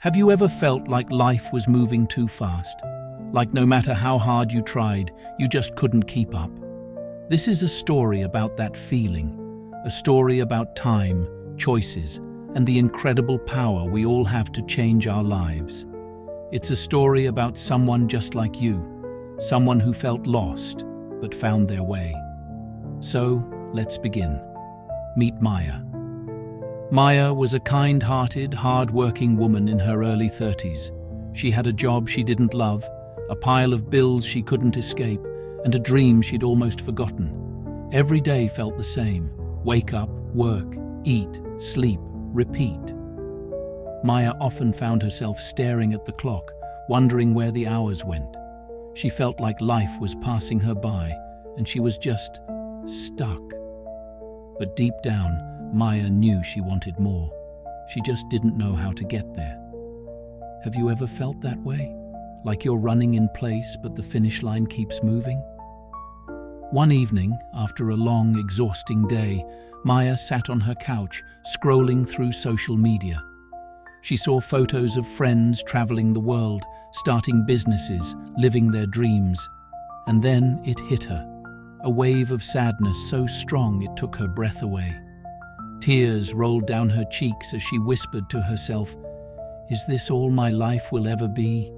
Have you ever felt like life was moving too fast? Like no matter how hard you tried, you just couldn't keep up? This is a story about that feeling, a story about time, choices, and the incredible power we all have to change our lives. It's a story about someone just like you, someone who felt lost but found their way. So, let's begin. Meet Maya. Maya was a kind-hearted, hard-working woman in her early 30s. She had a job she didn't love, a pile of bills she couldn't escape, and a dream she'd almost forgotten. Every day felt the same. Wake up, work, eat, sleep, repeat. Maya often found herself staring at the clock, wondering where the hours went. She felt like life was passing her by, and she was just stuck. But deep down, Maya knew she wanted more. She just didn't know how to get there. Have you ever felt that way? Like you're running in place, but the finish line keeps moving? One evening, after a long, exhausting day, Maya sat on her couch, scrolling through social media. She saw photos of friends traveling the world, starting businesses, living their dreams. And then it hit her. A wave of sadness so strong it took her breath away. Tears rolled down her cheeks as she whispered to herself, "Is this all my life will ever be?"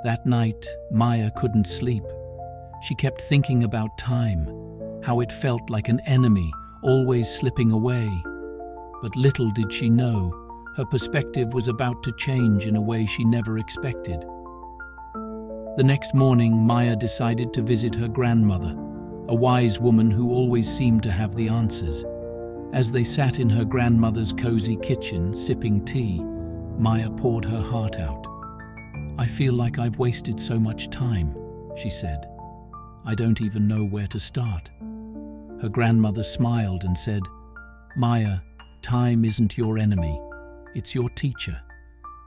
That night, Maya couldn't sleep. She kept thinking about time, how it felt like an enemy, always slipping away. But little did she know, her perspective was about to change in a way she never expected. The next morning, Maya decided to visit her grandmother, a wise woman who always seemed to have the answers. As they sat in her grandmother's cozy kitchen, sipping tea, Maya poured her heart out. "I feel like I've wasted so much time," she said. "I don't even know where to start." Her grandmother smiled and said, "Maya, time isn't your enemy. It's your teacher.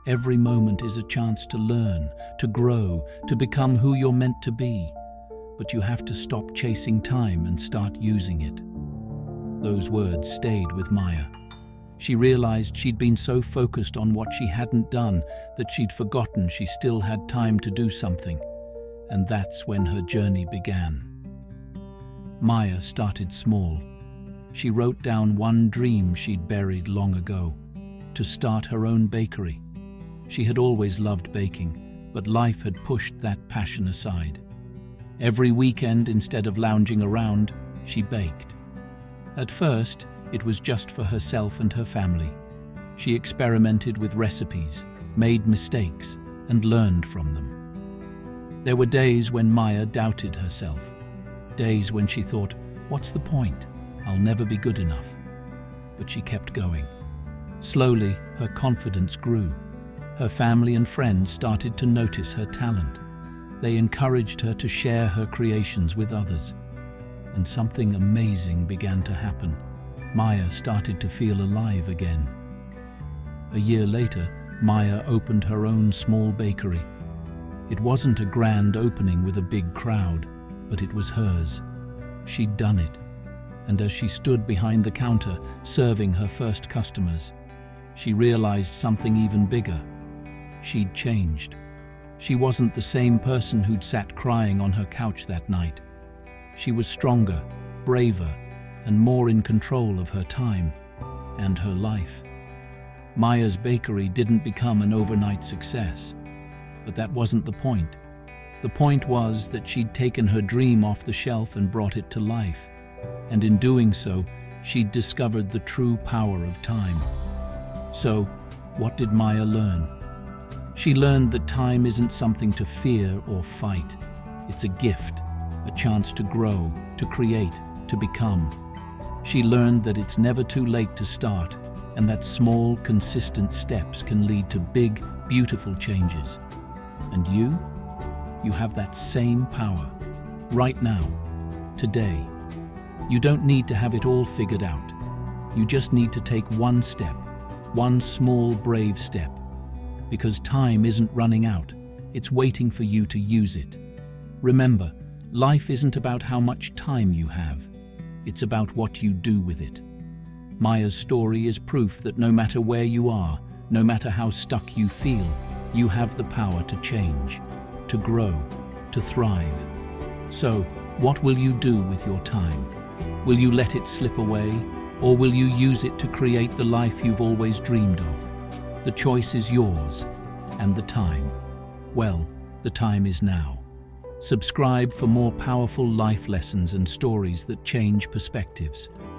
Every moment is a chance to learn, to grow, to become who you're meant to be. But you have to stop chasing time and start using it." Those words stayed with Maya. She realized she'd been so focused on what she hadn't done that she'd forgotten she still had time to do something. And that's when her journey began. Maya started small. She wrote down one dream she'd buried long ago: to start her own bakery. She had always loved baking, but life had pushed that passion aside. Every weekend, instead of lounging around, she baked. At first, it was just for herself and her family. She experimented with recipes, made mistakes, and learned from them. There were days when Maya doubted herself. Days when she thought, "What's the point? I'll never be good enough." But she kept going. Slowly, her confidence grew. Her family and friends started to notice her talent. They encouraged her to share her creations with others. And something amazing began to happen. Maya started to feel alive again. A year later, Maya opened her own small bakery. It wasn't a grand opening with a big crowd, but it was hers. She'd done it. And as she stood behind the counter, serving her first customers, she realized something even bigger. She'd changed. She wasn't the same person who'd sat crying on her couch that night. She was stronger, braver, and more in control of her time and her life. Maya's bakery didn't become an overnight success, but that wasn't the point. The point was that she'd taken her dream off the shelf and brought it to life, and in doing so, she'd discovered the true power of time. So, what did Maya learn? She learned that time isn't something to fear or fight. It's a gift, a chance to grow, to create, to become. She learned that it's never too late to start, and that small, consistent steps can lead to big, beautiful changes. And you have that same power, right now, today. You don't need to have it all figured out. You just need to take one step, one small, brave step. Because time isn't running out, it's waiting for you to use it. Remember, life isn't about how much time you have. It's about what you do with it. Maya's story is proof that no matter where you are, No matter how stuck you feel, you have the power to change, to grow, to thrive. So, what will you do with your time? Will you let it slip away, or will you use it to create the life you've always dreamed of? The choice is yours, and the time, well, the time is now. Subscribe for more powerful life lessons and stories that change perspectives.